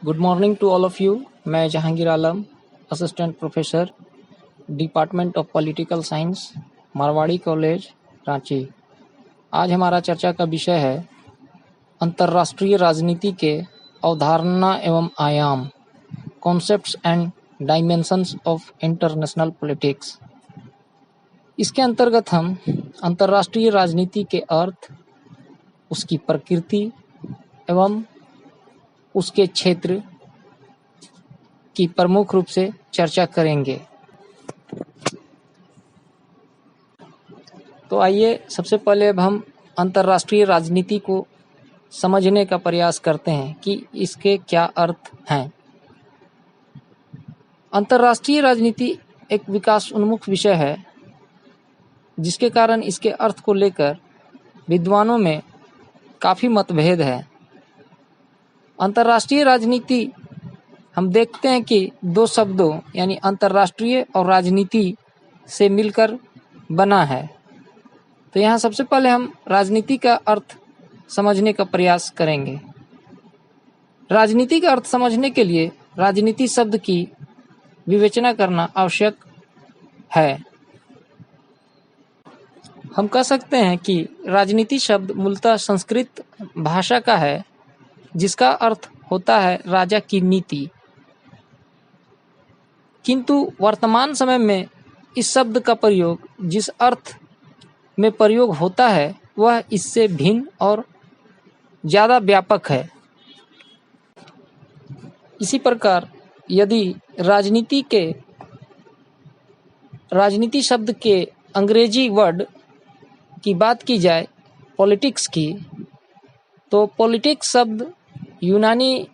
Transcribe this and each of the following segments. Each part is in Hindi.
Good morning to all of you. मैं Jahangir Alam, assistant professor, department of political science, Marwari college, Ranchi. आज हमारा चर्चा का विषय है अंतर्राष्ट्रीय राजनीति के अवधारणा एवं आयाम, concepts and dimensions of international politics. इसके अंतर्गत हम अंतर्राष्ट्रीय राजनीति के अर्थ, उसकी प्रकृति एवं उसके क्षेत्र की प्रमुख रूप से चर्चा करेंगे। तो आइए सबसे पहले अब हम अंतर्राष्ट्रीय राजनीति को समझने का प्रयास करते हैं कि इसके क्या अर्थ हैं। अंतर्राष्ट्रीय राजनीति एक विकास उन्मुख विषय है, जिसके कारण इसके अर्थ को लेकर विद्वानों में काफ़ी मतभेद है। अंतर्राष्ट्रीय राजनीति हम देखते हैं कि दो शब्दों यानी अंतर्राष्ट्रीय और राजनीति से मिलकर बना है। तो यहाँ सबसे पहले हम राजनीति का अर्थ समझने का प्रयास करेंगे। राजनीति का अर्थ समझने के लिए राजनीति शब्द की विवेचना करना आवश्यक है। हम कह सकते हैं कि राजनीति शब्द मूलतः संस्कृत भाषा का है, जिसका अर्थ होता है राजा की नीति। किंतु वर्तमान समय में इस शब्द का प्रयोग जिस अर्थ में प्रयोग होता है वह इससे भिन्न और ज़्यादा व्यापक है। इसी प्रकार यदि राजनीति शब्द के अंग्रेजी वर्ड की बात की जाए, पॉलिटिक्स की, तो पॉलिटिक्स शब्द यूनानी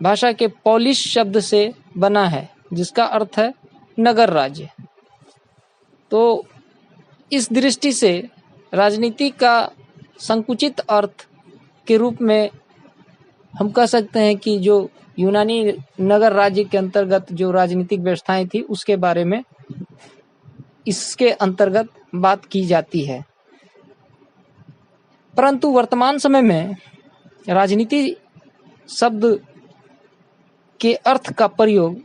भाषा के पॉलिश शब्द से बना है, जिसका अर्थ है नगर राज्य। तो इस दृष्टि से राजनीति का संकुचित अर्थ के रूप में हम कह सकते हैं कि जो यूनानी नगर राज्य के अंतर्गत जो राजनीतिक व्यवस्थाएं थी उसके बारे में इसके अंतर्गत बात की जाती है। परंतु वर्तमान समय में राजनीति शब्द के अर्थ का प्रयोग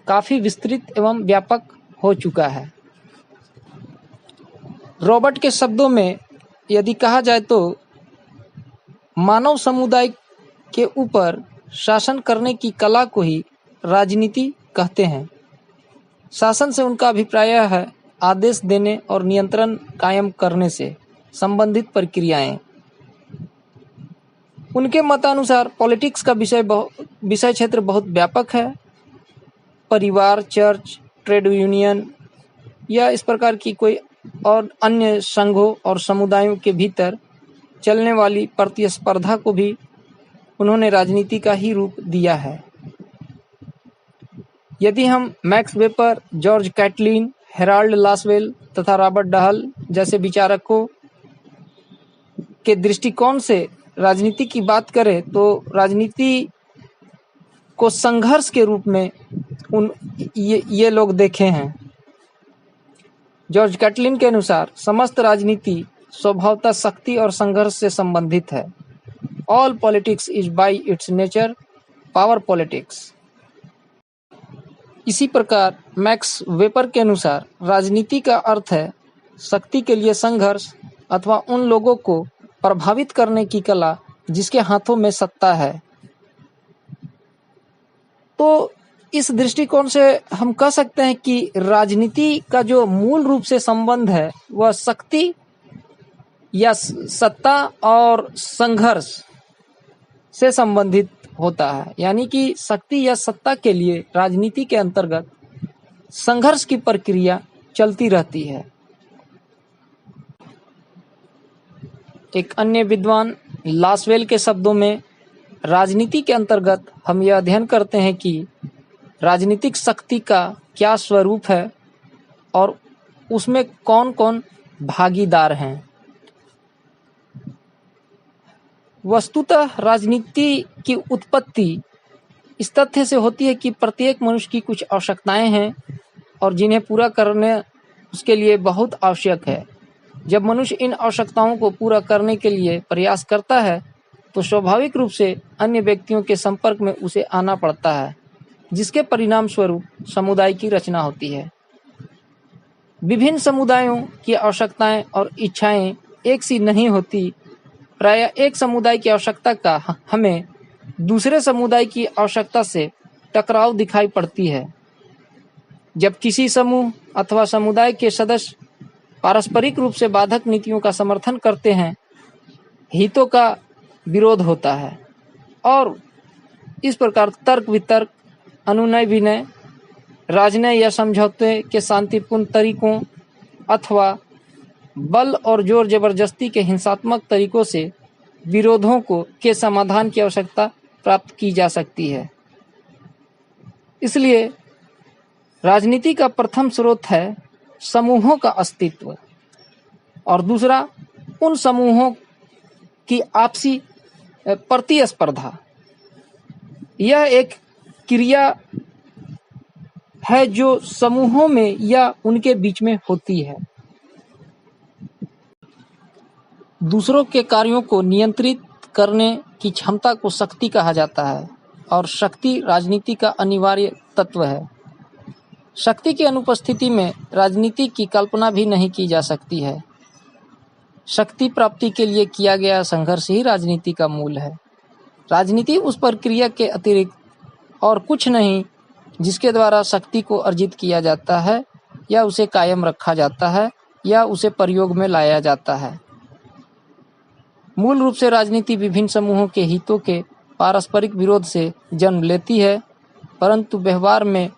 काफ़ी विस्तृत एवं व्यापक हो चुका है। रॉबर्ट के शब्दों में यदि कहा जाए तो मानव समुदाय के ऊपर शासन करने की कला को ही राजनीति कहते हैं। शासन से उनका अभिप्राय है आदेश देने और नियंत्रण कायम करने से संबंधित प्रक्रियाएं। उनके मतानुसार पॉलिटिक्स का विषय क्षेत्र बहुत व्यापक है। परिवार, चर्च, ट्रेड यूनियन या इस प्रकार की कोई और अन्य संघों और समुदायों के भीतर चलने वाली प्रतिस्पर्धा को भी उन्होंने राजनीति का ही रूप दिया है। यदि हम Max Weber, George Catlin, Harold Lasswell तथा रॉबर्ट डहल जैसे विचारकों के दृष्टिकोण से राजनीति की बात करें तो राजनीति को संघर्ष के रूप में ये लोग देखे हैं। जॉर्ज कैटलिन के अनुसार समस्त राजनीति स्वभावतः शक्ति और संघर्ष से संबंधित है। All politics is by it's nature power politics. इसी प्रकार मैक्स वेबर के अनुसार राजनीति का अर्थ है शक्ति के लिए संघर्ष अथवा उन लोगों को प्रभावित करने की कला जिसके हाथों में सत्ता है। तो इस दृष्टिकोण से हम कह सकते हैं कि राजनीति का जो मूल रूप से संबंध है वह शक्ति या सत्ता और संघर्ष से संबंधित होता है। यानी कि शक्ति या सत्ता के लिए राजनीति के अंतर्गत संघर्ष की प्रक्रिया चलती रहती है। एक अन्य विद्वान लासवेल के शब्दों में राजनीति के अंतर्गत हम यह अध्ययन करते हैं कि राजनीतिक शक्ति का क्या स्वरूप है और उसमें कौन कौन भागीदार हैं। वस्तुतः राजनीति की उत्पत्ति इस तथ्य से होती है कि प्रत्येक मनुष्य की कुछ आवश्यकताएं हैं और जिन्हें पूरा करने उसके लिए बहुत आवश्यक है। जब मनुष्य इन आवश्यकताओं को पूरा करने के लिए प्रयास करता है तो स्वाभाविक रूप से अन्य व्यक्तियों के संपर्क में उसे आना पड़ता है, जिसके परिणाम स्वरूप समुदाय की रचना होती है। विभिन्न समुदायों की आवश्यकताएं और इच्छाएं एक सी नहीं होती। प्रायः एक समुदाय की आवश्यकता का हमें दूसरे समुदाय की आवश्यकता से टकराव दिखाई पड़ती है। जब किसी समूह अथवा समुदाय के सदस्य पारस्परिक रूप से बाधक नीतियों का समर्थन करते हैं, हितों का विरोध होता है और इस प्रकार तर्क वितर्क, अनुनय विनय, राजनय या समझौते के शांतिपूर्ण तरीकों अथवा बल और जोर जबरदस्ती के हिंसात्मक तरीकों से विरोधों के समाधान की आवश्यकता प्राप्त की जा सकती है। इसलिए राजनीति का प्रथम स्रोत है समूहों का अस्तित्व और दूसरा उन समूहों की आपसी प्रतिस्पर्धा। यह एक क्रिया है जो समूहों में या उनके बीच में होती है। दूसरों के कार्यों को नियंत्रित करने की क्षमता को शक्ति कहा जाता है और शक्ति राजनीति का अनिवार्य तत्व है। शक्ति की अनुपस्थिति में राजनीति की कल्पना भी नहीं की जा सकती है। शक्ति प्राप्ति के लिए किया गया संघर्ष ही राजनीति का मूल है। राजनीति उस प्रक्रिया के अतिरिक्त और कुछ नहीं जिसके द्वारा शक्ति को अर्जित किया जाता है या उसे कायम रखा जाता है या उसे प्रयोग में लाया जाता है। मूल रूप से राजनीति विभिन्न समूहों के हितों के पारस्परिक विरोध से जन्म लेती है, परंतु व्यवहार में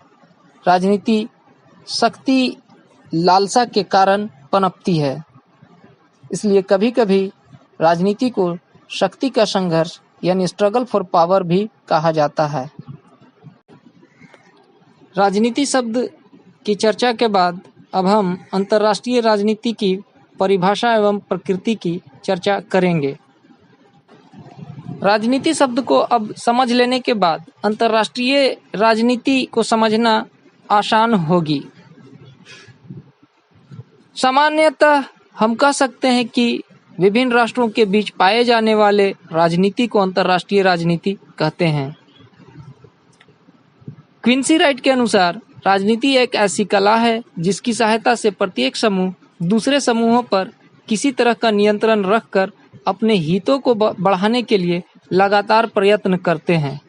राजनीति शक्ति लालसा के कारण पनपती है। इसलिए कभी-कभी राजनीति को शक्ति का संघर्ष यानी स्ट्रगल फॉर पावर भी कहा जाता है। राजनीति शब्द की चर्चा के बाद अब हम अंतर्राष्ट्रीय राजनीति की परिभाषा एवं प्रकृति की चर्चा करेंगे। राजनीति शब्द को अब समझ लेने के बाद अंतर्राष्ट्रीय राजनीति को समझना आसान होगी। सामान्यतः हम कह सकते हैं कि विभिन्न राष्ट्रों के बीच पाए जाने वाले राजनीति को अंतर्राष्ट्रीय राजनीति कहते हैं। क्विंसी राइट के अनुसार राजनीति एक ऐसी कला है जिसकी सहायता से प्रत्येक समूह दूसरे समूहों पर किसी तरह का नियंत्रण रखकर अपने हितों को बढ़ाने के लिए लगातार प्रयत्न करते हैं।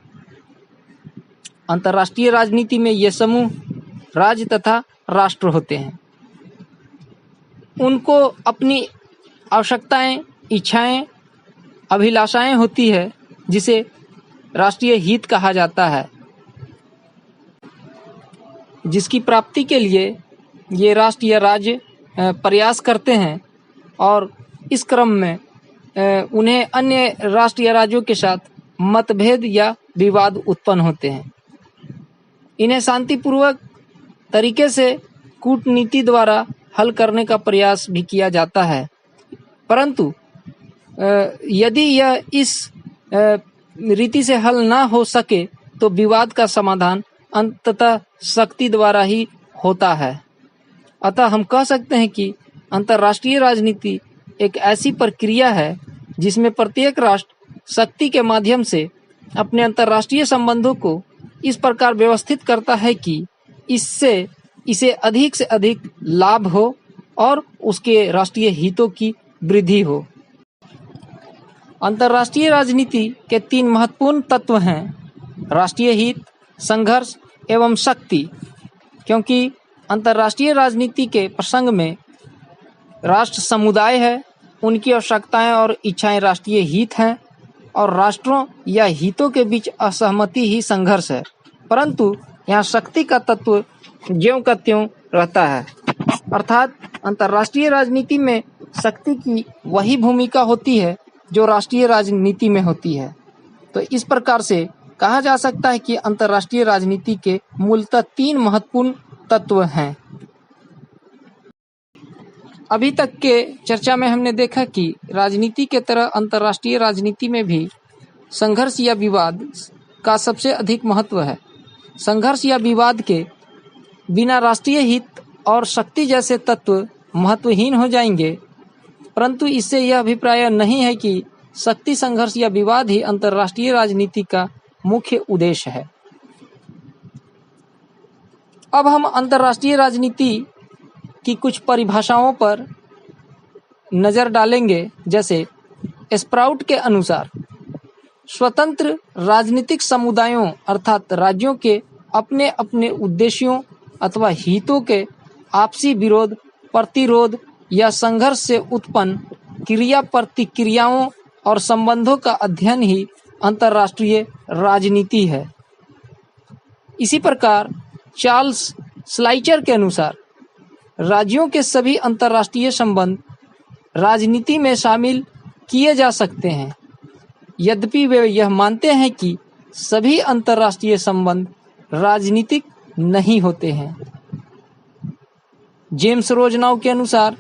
अंतर्राष्ट्रीय राजनीति में ये समूह राज्य तथा राष्ट्र होते हैं। उनको अपनी आवश्यकताएं, इच्छाएं, अभिलाषाएं होती है जिसे राष्ट्रीय हित कहा जाता है, जिसकी प्राप्ति के लिए ये राष्ट्र या राज्य प्रयास करते हैं और इस क्रम में उन्हें अन्य राष्ट्र या राज्यों के साथ मतभेद या विवाद उत्पन्न होते हैं। इन्हें शांतिपूर्वक तरीके से कूटनीति द्वारा हल करने का प्रयास भी किया जाता है, परंतु यदि यह इस रीति से हल ना हो सके तो विवाद का समाधान अंततः शक्ति द्वारा ही होता है। अतः हम कह सकते हैं कि अंतर्राष्ट्रीय राजनीति एक ऐसी प्रक्रिया है जिसमें प्रत्येक राष्ट्र शक्ति के माध्यम से अपने अंतर्राष्ट्रीय संबंधों को इस प्रकार व्यवस्थित करता है कि इससे इसे अधिक से अधिक लाभ हो और उसके राष्ट्रीय हितों की वृद्धि हो। अंतर्राष्ट्रीय राजनीति के 3 महत्वपूर्ण तत्व हैं: राष्ट्रीय हित, संघर्ष एवं शक्ति। क्योंकि अंतर्राष्ट्रीय राजनीति के प्रसंग में राष्ट्र समुदाय है, उनकी आवश्यकताएं और इच्छाएं राष्ट्रीय हित हैं और राष्ट्रों या हितों के बीच असहमति ही संघर्ष है। परंतु यहाँ शक्ति का तत्व ज्यों का त्यों रहता है, अर्थात अंतर्राष्ट्रीय राजनीति में शक्ति की वही भूमिका होती है जो राष्ट्रीय राजनीति में होती है। तो इस प्रकार से कहा जा सकता है कि अंतर्राष्ट्रीय राजनीति के मूलतः 3 महत्वपूर्ण तत्व हैं। अभी तक के चर्चा में हमने देखा कि राजनीति के तरह अंतर्राष्ट्रीय राजनीति में भी संघर्ष या विवाद का सबसे अधिक महत्व है। संघर्ष या विवाद के बिना राष्ट्रीय हित और शक्ति जैसे तत्व महत्वहीन हो जाएंगे, परंतु इससे यह अभिप्राय नहीं है कि शक्ति संघर्ष या विवाद ही अंतर्राष्ट्रीय राजनीति का मुख्य उद्देश्य है। अब हम अंतर्राष्ट्रीय राजनीति की कुछ परिभाषाओं पर नज़र डालेंगे। जैसे स्प्राउट के अनुसार स्वतंत्र राजनीतिक समुदायों अर्थात राज्यों के अपने अपने उद्देश्यों अथवा हितों के आपसी विरोध, प्रतिरोध या संघर्ष से उत्पन्न क्रिया प्रतिक्रियाओं और संबंधों का अध्ययन ही अंतर्राष्ट्रीय राजनीति है। इसी प्रकार चार्ल्स स्लाइचर के अनुसार राज्यों के सभी अंतर्राष्ट्रीय संबंध राजनीति में शामिल किए जा सकते हैं, यद्यपि वे यह मानते हैं कि सभी अंतर्राष्ट्रीय संबंध राजनीतिक नहीं होते हैं। जेम्स रोजनाउ के अनुसार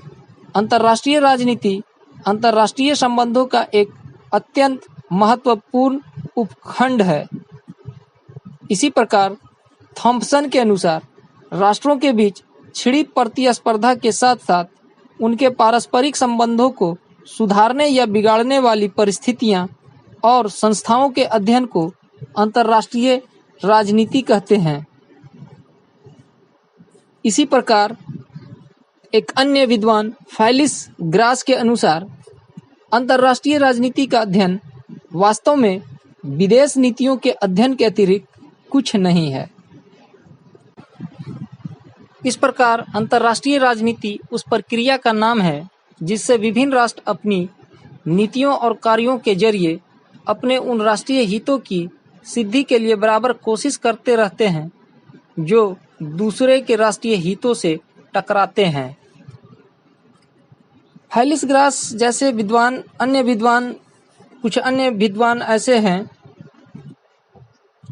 अंतर्राष्ट्रीय राजनीति अंतर्राष्ट्रीय संबंधों का एक अत्यंत महत्वपूर्ण उपखंड है। इसी प्रकार थॉम्पसन के अनुसार राष्ट्रों के बीच छिड़ी प्रतिस्पर्धा के साथ साथ उनके पारस्परिक संबंधों को सुधारने या बिगाड़ने वाली परिस्थितियां और संस्थाओं के अध्ययन को अंतर्राष्ट्रीय राजनीति कहते हैं। इसी प्रकार एक अन्य विद्वान फेलिक्स ग्रास के अनुसार अंतर्राष्ट्रीय राजनीति का अध्ययन वास्तव में विदेश नीतियों के अध्ययन के अतिरिक्त कुछ नहीं है। इस प्रकार अंतर्राष्ट्रीय राजनीति उस प्रक्रिया का नाम है जिससे विभिन्न राष्ट्र अपनी नीतियों और कार्यों के जरिए अपने उन राष्ट्रीय हितों की सिद्धि के लिए बराबर कोशिश करते रहते हैं जो दूसरे के राष्ट्रीय हितों से टकराते हैं। फेलिक्स ग्रास जैसे कुछ अन्य विद्वान ऐसे हैं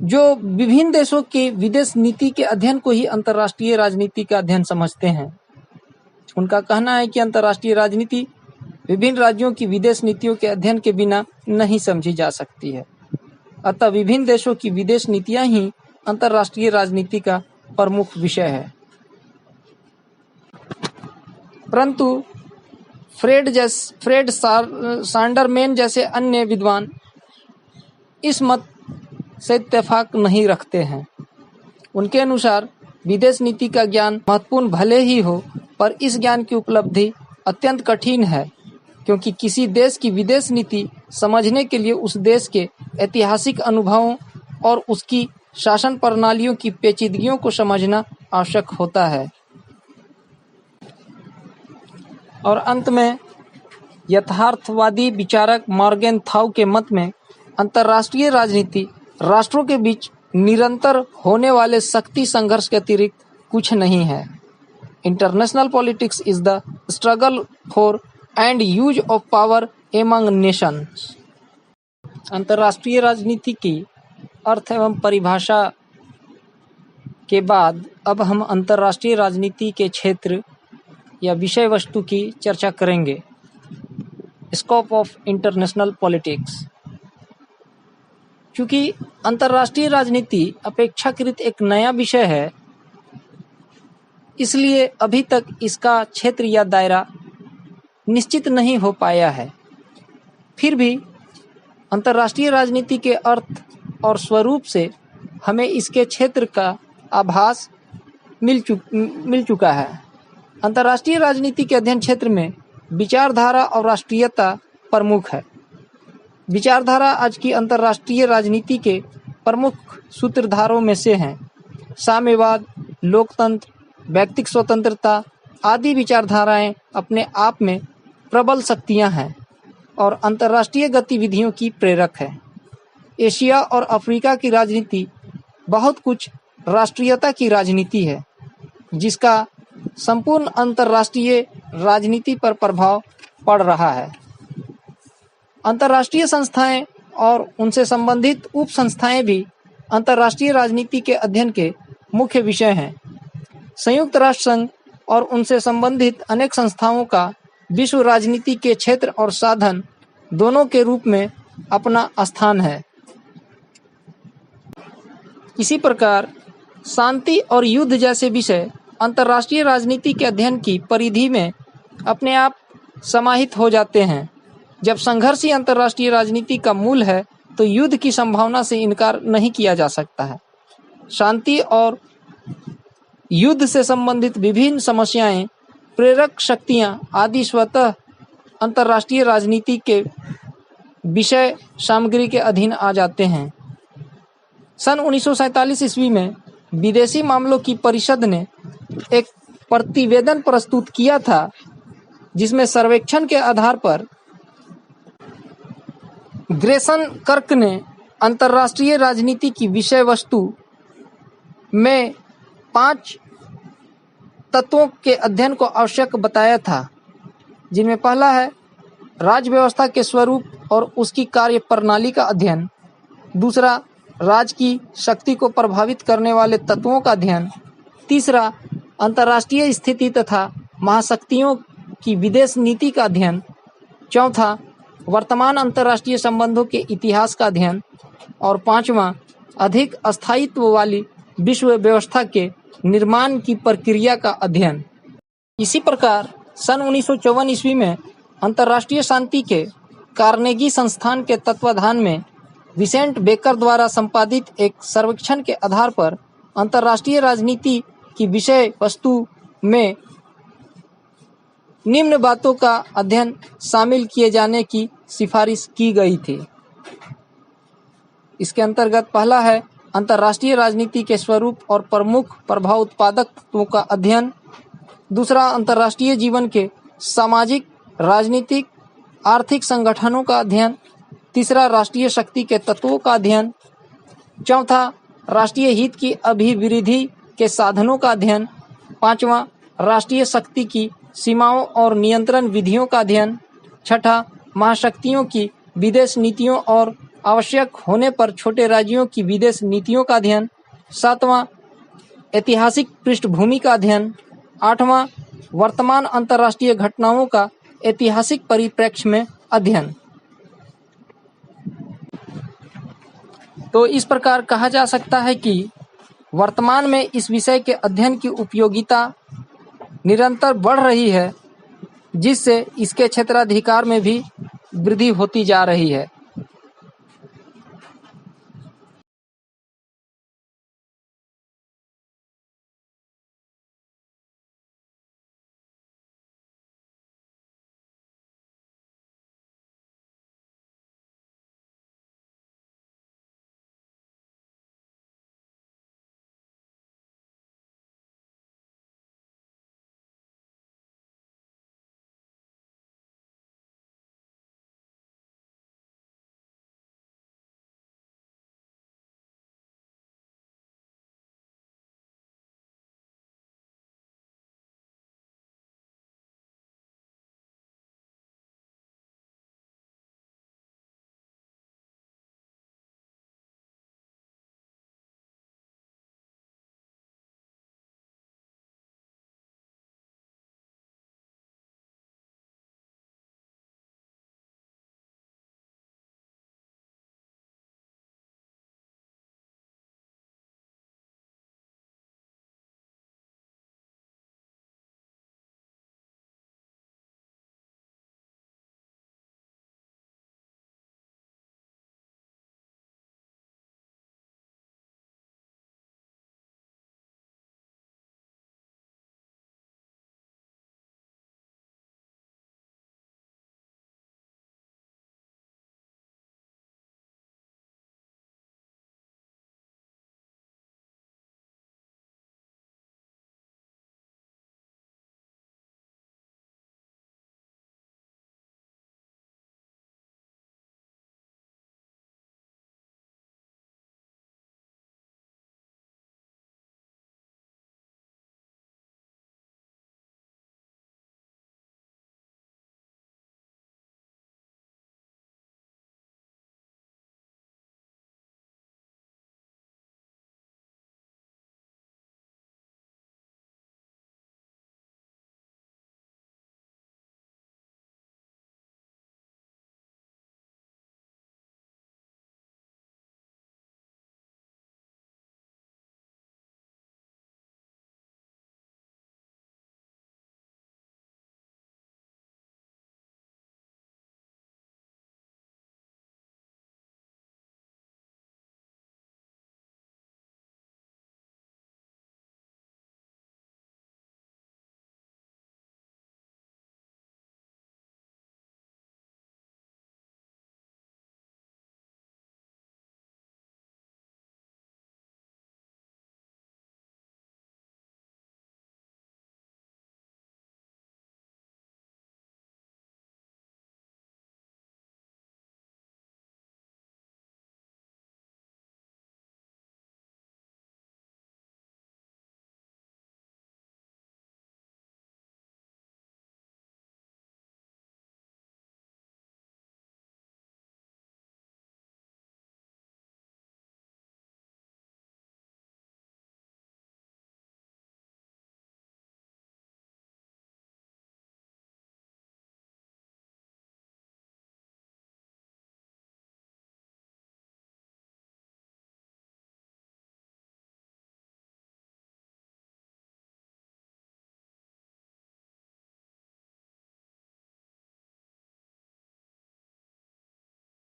जो विभिन्न देशों की विदेश नीति के अध्ययन को ही अंतर्राष्ट्रीय राजनीति का अध्ययन समझते हैं। उनका कहना है कि अंतर्राष्ट्रीय राजनीति विभिन्न राज्यों की विदेश नीतियों के अध्ययन के बिना नहीं समझी जा सकती है। अतः विभिन्न देशों की विदेश नीतियां ही अंतर्राष्ट्रीय राजनीति का प्रमुख विषय है। परंतु फ्रेड सांडरमैन जैसे अन्य विद्वान इस मत से इत्तेफाक नहीं रखते हैं। उनके अनुसार विदेश नीति का ज्ञान महत्वपूर्ण भले ही हो, पर इस ज्ञान की उपलब्धि अत्यंत कठिन है, क्योंकि किसी देश की विदेश नीति समझने के लिए उस देश के ऐतिहासिक अनुभवों और उसकी शासन प्रणालियों की पेचीदगियों को समझना आवश्यक होता है। और अंत में यथार्थवादी विचारक मॉर्गन थाउ के मत में अंतर्राष्ट्रीय राजनीति राष्ट्रों के बीच निरंतर होने वाले शक्ति संघर्ष के अतिरिक्त कुछ नहीं है। International politics is the struggle for and use of power among Nations. अंतर्राष्ट्रीय राजनीति की अर्थ एवं परिभाषा के बाद अब हम अंतर्राष्ट्रीय राजनीति के क्षेत्र या विषय वस्तु की चर्चा करेंगे। Scope of international politics. क्योंकि अंतर्राष्ट्रीय राजनीति अपेक्षाकृत एक नया विषय है, इसलिए अभी तक इसका क्षेत्र या दायरा निश्चित नहीं हो पाया है। फिर भी अंतर्राष्ट्रीय राजनीति के अर्थ और स्वरूप से हमें इसके क्षेत्र का आभास मिल चुका है। अंतर्राष्ट्रीय राजनीति के अध्ययन क्षेत्र में विचारधारा और राष्ट्रीयता प्रमुख है। विचारधारा आज की अंतर्राष्ट्रीय राजनीति के प्रमुख सूत्रधारों में से हैं। साम्यवाद, लोकतंत्र, व्यक्तिगत स्वतंत्रता आदि विचारधाराएं अपने आप में प्रबल शक्तियां हैं और अंतर्राष्ट्रीय गतिविधियों की प्रेरक है। एशिया और अफ्रीका की राजनीति बहुत कुछ राष्ट्रीयता की राजनीति है, जिसका संपूर्ण अंतर्राष्ट्रीय राजनीति पर प्रभाव पड़ रहा है। अंतर्राष्ट्रीय संस्थाएं और उनसे संबंधित उप संस्थाएं भी अंतर्राष्ट्रीय राजनीति के अध्ययन के मुख्य विषय हैं। संयुक्त राष्ट्र संघ और उनसे संबंधित अनेक संस्थाओं का विश्व राजनीति के क्षेत्र और साधन दोनों के रूप में अपना स्थान है। इसी प्रकार शांति और युद्ध जैसे विषय अंतर्राष्ट्रीय राजनीति के अध्ययन की परिधि में अपने आप समाहित हो जाते हैं, जब संघर्ष ही अंतर्राष्ट्रीय राजनीति का मूल है तो युद्ध की संभावना से इनकार नहीं किया जा सकता है। शांति और युद्ध से संबंधित विभिन्न समस्याएं, प्रेरक शक्तियां आदि स्वतः अंतर्राष्ट्रीय राजनीति के विषय सामग्री के अधीन आ जाते हैं। सन 1947 ईस्वी में विदेशी मामलों की परिषद ने एक प्रतिवेदन प्रस्तुत किया था, जिसमें सर्वेक्षण के आधार पर ग्रेसन कर्क ने अंतर्राष्ट्रीय राजनीति की विषय वस्तु में 5 तत्वों के अध्ययन को आवश्यक बताया था, जिनमें पहला है राज्य व्यवस्था के स्वरूप और उसकी कार्य प्रणाली का अध्ययन, दूसरा राज्य की शक्ति को प्रभावित करने वाले तत्वों का अध्ययन, तीसरा अंतर्राष्ट्रीय स्थिति तथा महाशक्तियों की विदेश नीति का अध्ययन, चौथा वर्तमान अंतर्राष्ट्रीय संबंधों के इतिहास का अध्ययन और पांचवा अधिक स्थायित्व वाली विश्व व्यवस्था के निर्माण की प्रक्रिया का अध्ययन। इसी प्रकार सन 1954 ईस्वी में अंतर्राष्ट्रीय शांति के कार्नेगी संस्थान के तत्वाधान में विसेंट बेकर द्वारा संपादित एक सर्वेक्षण के आधार पर अंतर्राष्ट्रीय राजनीति की विषय वस्तु में निम्न बातों का अध्ययन शामिल किए जाने की सिफारिश की गई थी। इसके अंतर्गत पहला है अंतर्राष्ट्रीय राजनीति के स्वरूप और प्रमुख प्रभाव उत्पादक तत्वों का अध्ययन, दूसरा अंतर्राष्ट्रीय जीवन के सामाजिक, राजनीतिक, आर्थिक संगठनों का अध्ययन, तीसरा राष्ट्रीय शक्ति के तत्वों का अध्ययन, चौथा राष्ट्रीय हित की अभिवृद्धि के साधनों का अध्ययन, पांचवा राष्ट्रीय शक्ति की सीमाओं और नियंत्रण विधियों का अध्ययन, छठा महाशक्तियों की विदेश नीतियों और आवश्यक होने पर छोटे राज्यों की विदेश नीतियों का अध्ययन, सातवां ऐतिहासिक पृष्ठभूमि का अध्ययन, आठवां वर्तमान अंतर्राष्ट्रीय घटनाओं का ऐतिहासिक परिप्रेक्ष्य में अध्ययन। तो इस प्रकार कहा जा सकता है कि वर्तमान में इस विषय के अध्ययन की उपयोगिता निरंतर बढ़ रही है, जिससे इसके क्षेत्राधिकार में भी वृद्धि होती जा रही है।